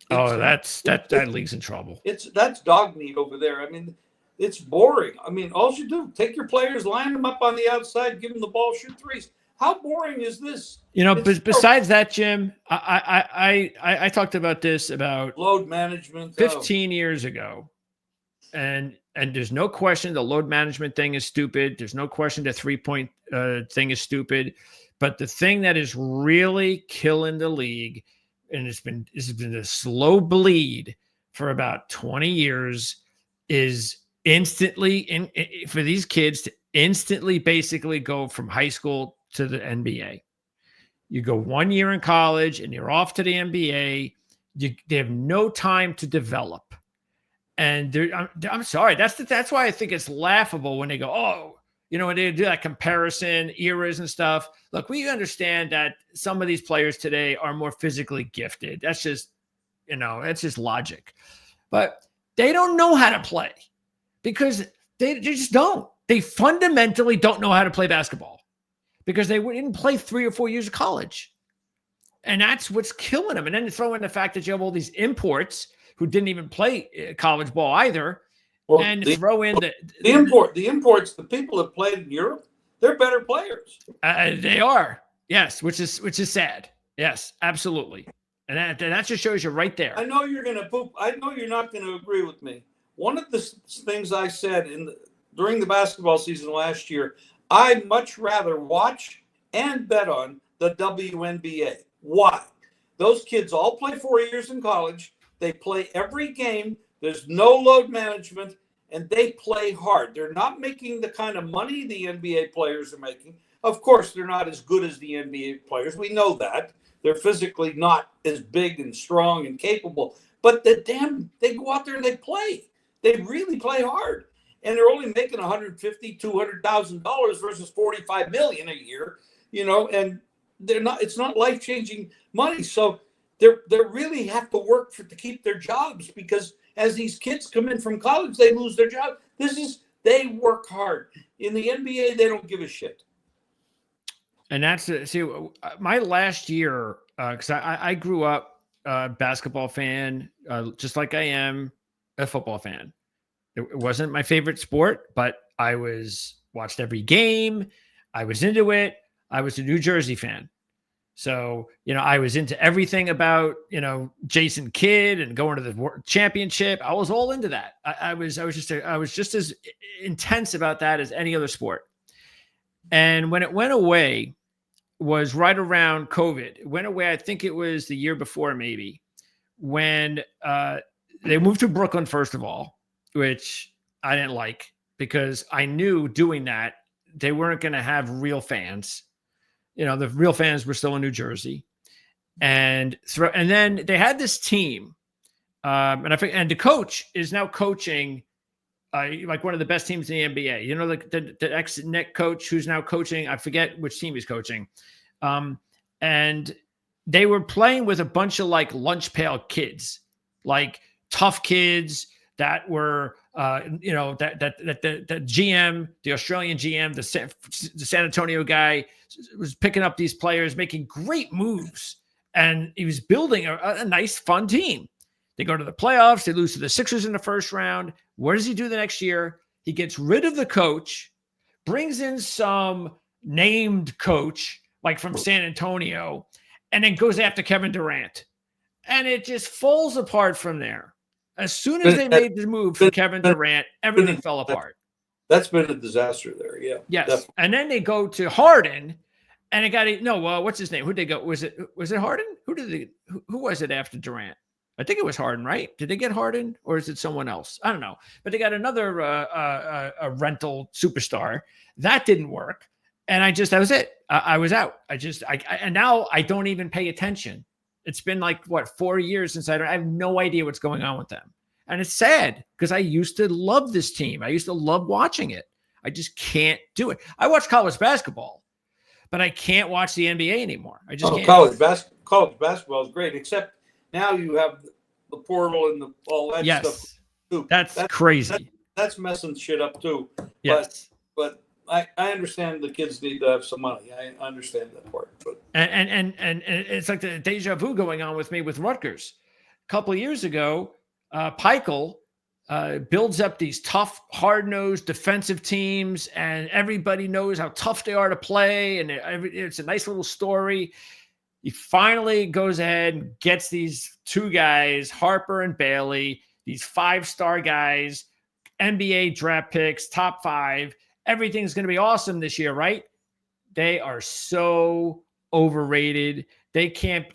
that league's in trouble. That's dog meat over there. I mean, it's boring. I mean, all you do, take your players, line them up on the outside, give them the ball, shoot threes. How boring is this? Besides that, Jim, I talked about this about load management 15 years ago, and there's no question the load management thing is stupid. There's no question the 3-point thing is stupid, but the thing that is really killing the league, and it's been a slow bleed for about 20 years, is instantly for these kids to instantly basically go from high school to the NBA. You go 1 year in college and you're off to the NBA. They have no time to develop. And I'm sorry. That's why I think it's laughable when they go, when they do that comparison, eras and stuff. Look, we understand that some of these players today are more physically gifted. That's just, that's just logic. But they don't know how to play because they just don't. They fundamentally don't know how to play basketball because they didn't play 3 or 4 years of college. And that's what's killing them. And then you throw in the fact that you have all these imports who didn't even play college ball either. Well, and throw in the imports, the people that played in Europe, they're better players. They are. Yes, which is sad. Yes, absolutely. And that just shows you right there. I know you're going to poop. I know you're not going to agree with me. One of the things I said during the basketball season last year, I'd much rather watch and bet on the WNBA. Why? Those kids all play 4 years in college. They play every game. There's no load management, and they play hard. They're not making the kind of money the NBA players are making. Of course, they're not as good as the NBA players. We know that. They're physically not as big and strong and capable. But they go out there and they play. They really play hard. And they're only making $150,000, $200,000 versus $45 million a year, and it's not life-changing money. So they really have to work to keep their jobs, because as these kids come in from college, they lose their job. They work hard. In the NBA, they don't give a shit. And that's my last year, because I grew up a basketball fan, just like I am a football fan. It wasn't my favorite sport, but I watched every game. I was into it. I was a New Jersey fan. So, I was into everything about, Jason Kidd and going to the championship. I was all into that. I was just as intense about that as any other sport. And when it went away was right around COVID. It went away. I think it was the year before, maybe, when they moved to Brooklyn, first of all, which I didn't like because I knew doing that, they weren't going to have real fans. The real fans were still in New Jersey. And then they had this team. And the coach is now coaching like one of the best teams in the NBA. The ex-Knick coach who's now coaching, I forget which team he's coaching. And they were playing with a bunch of like lunch pail kids, like tough kids that were, that the GM, the Australian GM, the San Antonio guy was picking up these players, making great moves. And he was building a nice, fun team. They go to the playoffs. They lose to the Sixers in the first round. What does he do the next year? He gets rid of the coach, brings in some named coach, like from San Antonio, and then goes after Kevin Durant. And it just falls apart from there. As soon as they made the move for Kevin Durant, everything fell apart. That's been a disaster there, yeah. Yes. Definitely. And then they go to Harden, and it got what's his name? Who'd they go? Was it Harden? Who was it after Durant? I think it was Harden, right? Did they get Harden, or is it someone else? I don't know. But they got another a rental superstar. That didn't work. And that was it. I was out. And now I don't even pay attention. It's been like, 4 years since I have no idea what's going on with them. And it's sad because I used to love this team. I used to love watching it. I just can't do it. I watch college basketball, but I can't watch the NBA anymore. I just can't. College basketball is great, except now you have the portal and all that stuff. Too. That's crazy. That's messing shit up too. Yes. But I understand the kids need to have some money. I understand that part. But and it's like the deja vu going on with me with Rutgers. A couple of years ago, Peichel builds up these tough, hard-nosed defensive teams, and everybody knows how tough they are to play, and it's a nice little story. He finally goes ahead and gets these two guys, Harper and Bailey, these 5-star guys, NBA draft picks, top 5. Everything's going to be awesome this year, right? They are so overrated. They can't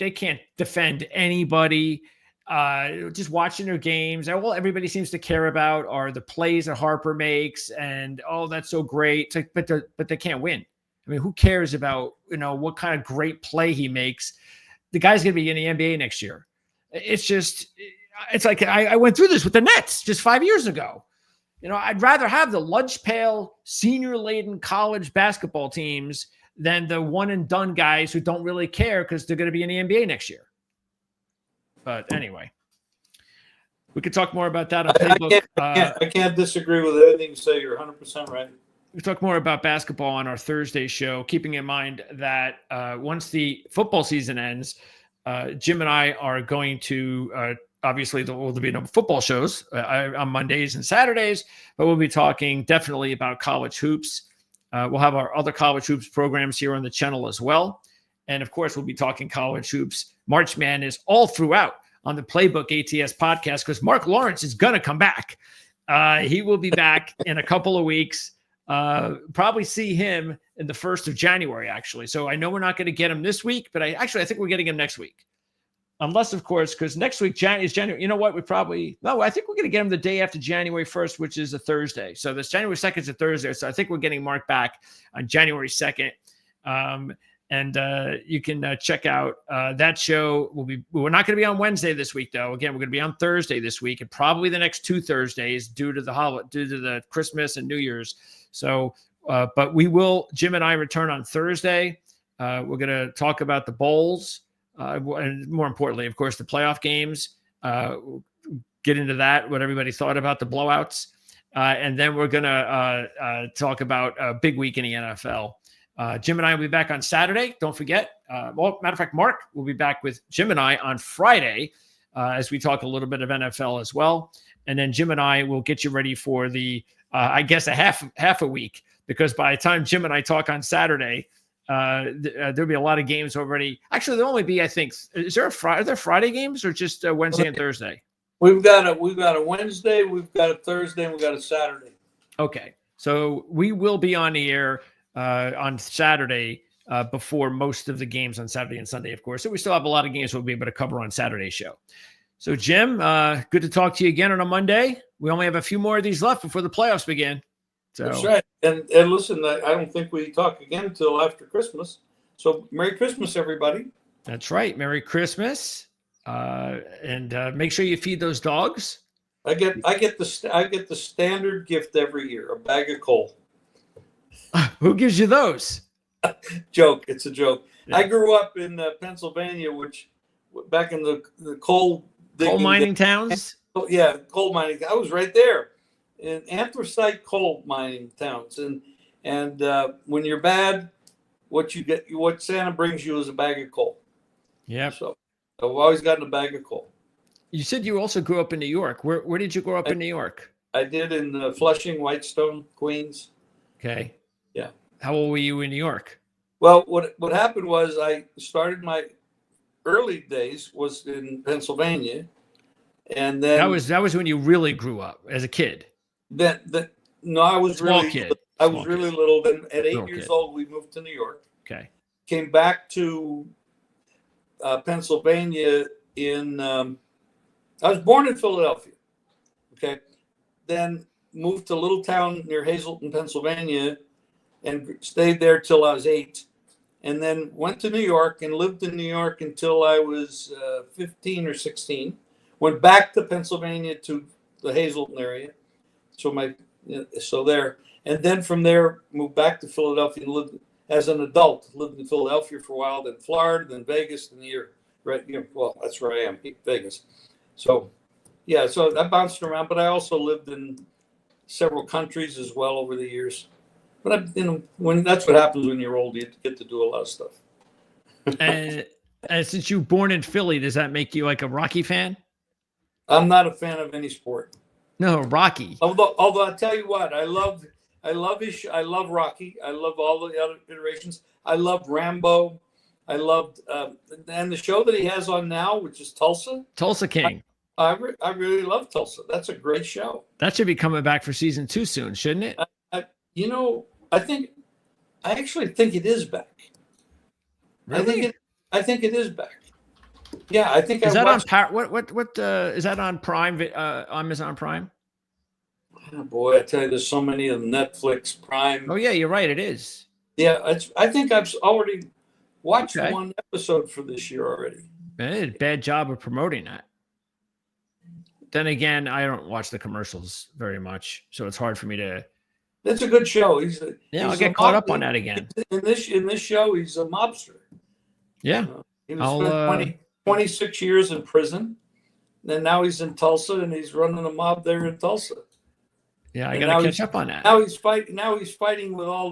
defend anybody. Just watching their games, all everybody seems to care about are the plays that Harper makes, and that's so great. It's like, but they can't win. I mean, who cares about what kind of great play he makes? The guy's going to be in the NBA next year. It's like I went through this with the Nets just 5 years ago. I'd rather have the lunch pail, senior-laden college basketball teams than the one-and-done guys who don't really care because they're going to be in the NBA next year. But anyway, we could talk more about that on Playbook. I can't disagree with anything you say. You're 100% right. We talk more about basketball on our Thursday show, keeping in mind that once the football season ends, Jim and I are going to obviously, there will be no football shows on Mondays and Saturdays, but we'll be talking definitely about college hoops. We'll have our other college hoops programs here on the channel as well. And of course, we'll be talking college hoops. March Madness all throughout on the Playbook ATS podcast because Mark Lawrence is going to come back. He will be back in a couple of weeks. Probably see him in the 1st of January, actually. So I know we're not going to get him this week, but I think we're getting him next week. Unless, of course, because next week is January. You know what? I think we're going to get him the day after January 1st, which is a Thursday. So this January 2nd is a Thursday. So I think we're getting Mark back on January 2nd. And you can check out that show. We're not going to be on Wednesday this week, though. Again, we're going to be on Thursday this week, and probably the next 2 Thursdays due to the Christmas and New Year's. So, but we will. Jim and I return on Thursday. We're going to talk about the bowls, and more importantly, of course, the playoff games. Get into that. What everybody thought about the blowouts, and then we're going to talk about a big week in the NFL. Jim and I will be back on Saturday. Don't forget. Matter of fact, Mark will be back with Jim and I on Friday as we talk a little bit of NFL as well. And then Jim and I will get you ready for the, I guess, a half a week, because by the time Jim and I talk on Saturday, there'll be a lot of games already. Actually, there'll only be, I think, are there Friday games or just Wednesday and Thursday? We've got a Wednesday, we've got a Thursday, and we've got a Saturday. Okay, so we will be on the air on Saturday before most of the games on Saturday and Sunday, of course. So we still have a lot of games we'll be able to cover on Saturday's show. So, Jim, good to talk to you again on a Monday. We only have a few more of these left before the playoffs begin. So that's right. And listen, I don't think we talk again until after Christmas. So Merry Christmas, everybody. that's right. Merry Christmas. And make sure you feed those dogs. I get the standard gift every year, a bag of coal. Who gives you those? Joke. It's a joke. Yeah. I grew up in Pennsylvania, which back in the coal mining towns. Oh, yeah, coal mining. I was right there in anthracite coal mining towns, and when you're bad, what Santa brings you is a bag of coal. Yeah. So I've always gotten a bag of coal. You said you also grew up in New York. Where did you grow up in New York? I did in Flushing, Whitestone, Queens. Okay. Yeah. How old were you in New York? Well, what happened was I started my early days was in Pennsylvania, and then that was when you really grew up as a kid. No, I was Small really kid. I was Small really kid. little. Then at 8 Little years kid. old, we moved to New York. Okay. Came back to Pennsylvania I was born in Philadelphia. Okay. Then moved to a little town near Hazleton, Pennsylvania, and stayed there till I was 8. And then went to New York and lived in New York until I was 15 or 16. Went back to Pennsylvania to the Hazleton area. So there. And then from there, moved back to Philadelphia and lived as an adult. Lived in Philadelphia for a while, then Florida, then Vegas, then here. Right. Well, that's where I am, Vegas. So, yeah, so I bounced around, but I also lived in several countries as well over the years. But when that's what happens when you're old, you get to do a lot of stuff. And since you were born in Philly, does that make you like a Rocky fan? I'm not a fan of any sport. No, Rocky. Although I'll tell you what, I love Rocky. I love all the other iterations. I loved Rambo. I loved and the show that he has on now, which is Tulsa King. I really love Tulsa. That's a great show. That should be coming back for season 2 soon, shouldn't it? I actually think it is back. Really? I think it is back. Yeah, I think is that on what is that on Prime? Amazon Prime? Oh boy, I tell you, there's so many of them. Netflix, Prime. Oh yeah, you're right. It is. Yeah, I think I've already watched one episode for this year already. Bad job of promoting that. Then again, I don't watch the commercials very much, so it's hard for me to. It's a good show. I'll get caught up on that again. In this show, he's a mobster. Yeah, he spent 26 years in prison, and now he's in Tulsa, and he's running a mob there in Tulsa. Yeah, I got to catch up on that. Now he's fighting with all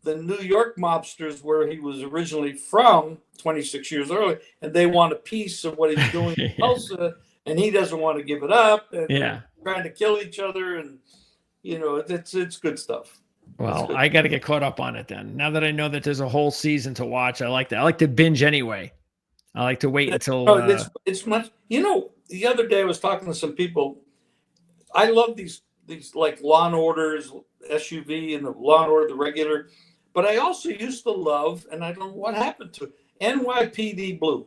the New York mobsters where he was originally from 26 years earlier, and they want a piece of what he's doing in Tulsa, and he doesn't want to give it up. And they're trying to kill each other, and it's good stuff. Well, I got to get caught up on it then. Now that I know that there's a whole season to watch, I like that. I like to binge anyway. I like to wait until. It's much. The other day I was talking to some people. I love these like Law and Order's SUV and the Law and Order the regular, but I also used to love, and I don't know what happened to NYPD Blue.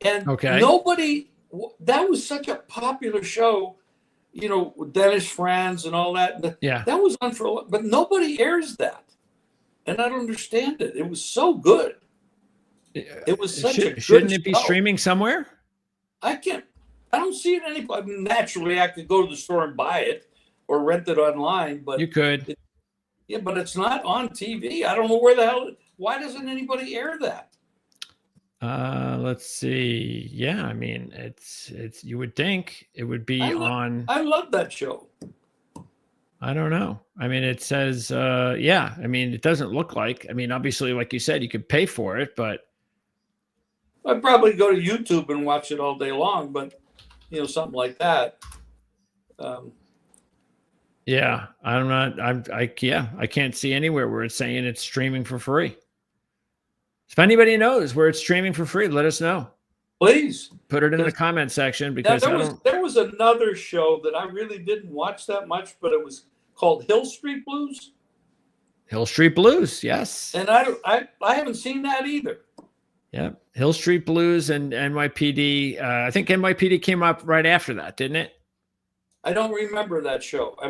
And nobody. That was such a popular show. With Dennis Franz and all that. Yeah. That was on for a lot, but nobody airs that. And I don't understand it. It was so good. It was such a good Shouldn't it be streaming somewhere? I don't see it anywhere. Naturally, I could go to the store and buy it or rent it online, but you could. But it's not on TV. I don't know where the hell. Why doesn't anybody air that? Let's see. Yeah, I mean, it's. You would think it would be on. I love that show. I don't know. I mean, it says, yeah. I mean, it doesn't look like. I mean, obviously, like you said, you could pay for it, but I'd probably go to YouTube and watch it all day long. But something like that. Yeah, I'm not. I can't see anywhere where it's saying it's streaming for free. If anybody knows where it's streaming for free, let us know. Please put it in the comment section because there was another show that I really didn't watch that much, but it was called Hill Street Blues. Hill Street Blues, yes. And I haven't seen that either. Yeah. Hill Street Blues and NYPD. I think NYPD came up right after that, didn't it? I don't remember that show. I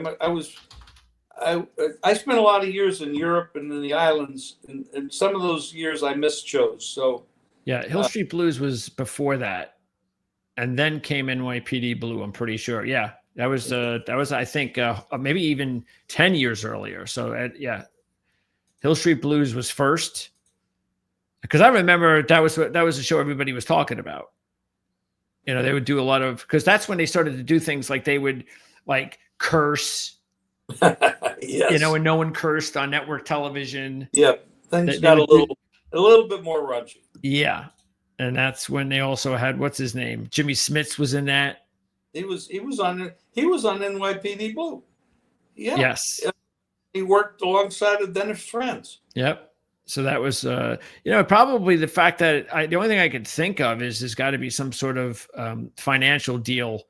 spent a lot of years in Europe and in the islands, and some of those years I missed shows. So yeah, Hill Street Blues was before that, and then came NYPD Blue. I'm pretty sure. Yeah, that was I think maybe even 10 years earlier. So yeah, Hill Street Blues was first, because I remember that was the show everybody was talking about. You know, they would do a lot of, because that's when they started to do things like they would like curse. yes. You know, and no one cursed on network television. Yeah, things got a little bit more raunchy. Yeah, and that's when they also had, what's his name? Jimmy Smits was in that. He was on NYPD Blue. Yeah. Yes. He worked alongside of Dennis Franz. Yep. So that was, probably the fact that the only thing I could think of is there's got to be some sort of financial deal,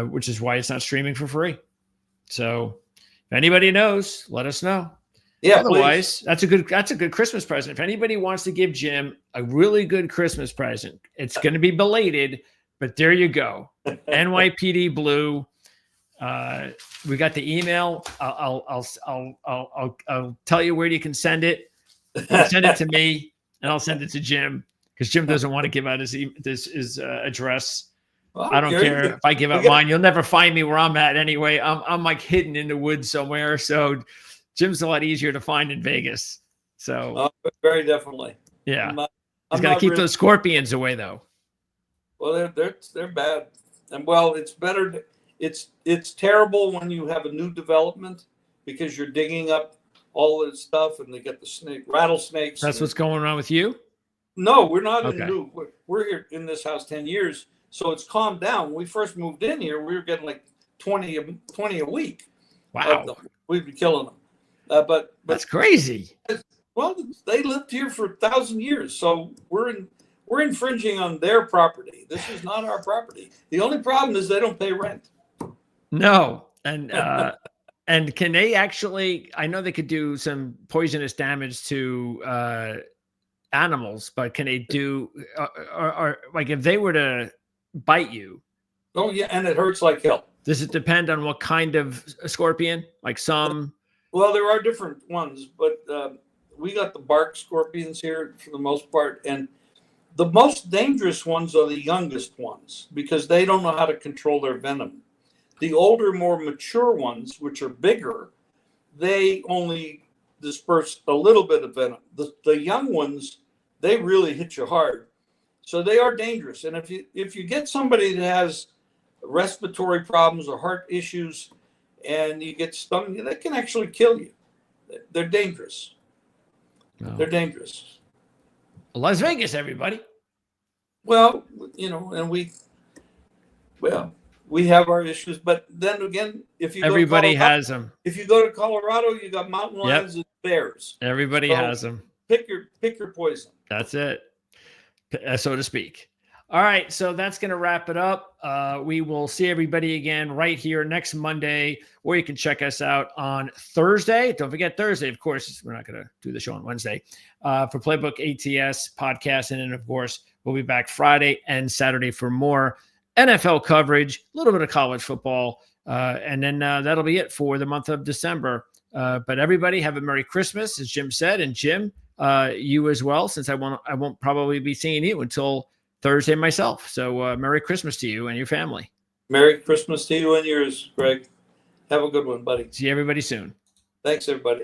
which is why it's not streaming for free. So if anybody knows, let us know. Yeah. Otherwise, that's a good Christmas present. If anybody wants to give Jim a really good Christmas present, it's going to be belated, but there you go. NYPD Blue. We got the email. I'll tell you where you can send it. Send it to me, and I'll send it to Jim, because Jim doesn't want to give out his address. Well, I don't care if I give out mine. You'll never find me where I'm at anyway. I'm like hidden in the woods somewhere. So Jim's a lot easier to find in Vegas. So very definitely. Yeah, he's got to keep those scorpions away, though. Well, they're bad, and well, it's better. It's terrible when you have a new development, because you're digging up all this stuff, and they get the rattlesnakes. That's what's going on with you? No, we're not in new. We're here in this house 10 years, so it's calmed down. When we first moved in here, we were getting like 20 a week. Wow. We'd be killing them. But that's crazy. Well, they lived here for 1,000 years, so we're infringing on their property. This is not our property. The only problem is they don't pay rent. No, and can they actually? I know they could do some poisonous damage to animals, but can they do, or like if they were to bite you? Oh yeah, and it hurts like hell. Does it depend on what kind of scorpion? Like some. Well, there are different ones, but we got the bark scorpions here for the most part, and the most dangerous ones are the youngest ones, because they don't know how to control their venom. The older, more mature ones, which are bigger, they only disperse a little bit of venom. The young ones, they really hit you hard. So they are dangerous. And if you get somebody that has respiratory problems or heart issues and you get stung, they can actually kill you. They're dangerous. No. They're dangerous. Las Vegas, everybody. Well, and we have our issues, but then again, if you everybody has them. If you go to Colorado, you got mountain lions and bears. Everybody has them. Pick your poison. That's it, so to speak. All right, so that's going to wrap it up. We will see everybody again right here next Monday, or you can check us out on Thursday. Don't forget Thursday, of course. We're not going to do the show on Wednesday for Playbook ATS podcast, and then of course we'll be back Friday and Saturday for more NFL coverage, a little bit of college football, and then that'll be it for the month of December. But everybody have a Merry Christmas, as Jim said, and Jim, you as well, since I won't probably be seeing you until Thursday myself. So Merry Christmas to you and your family. Merry Christmas to you and yours, Greg. Have a good one, buddy. See everybody soon. Thanks, everybody.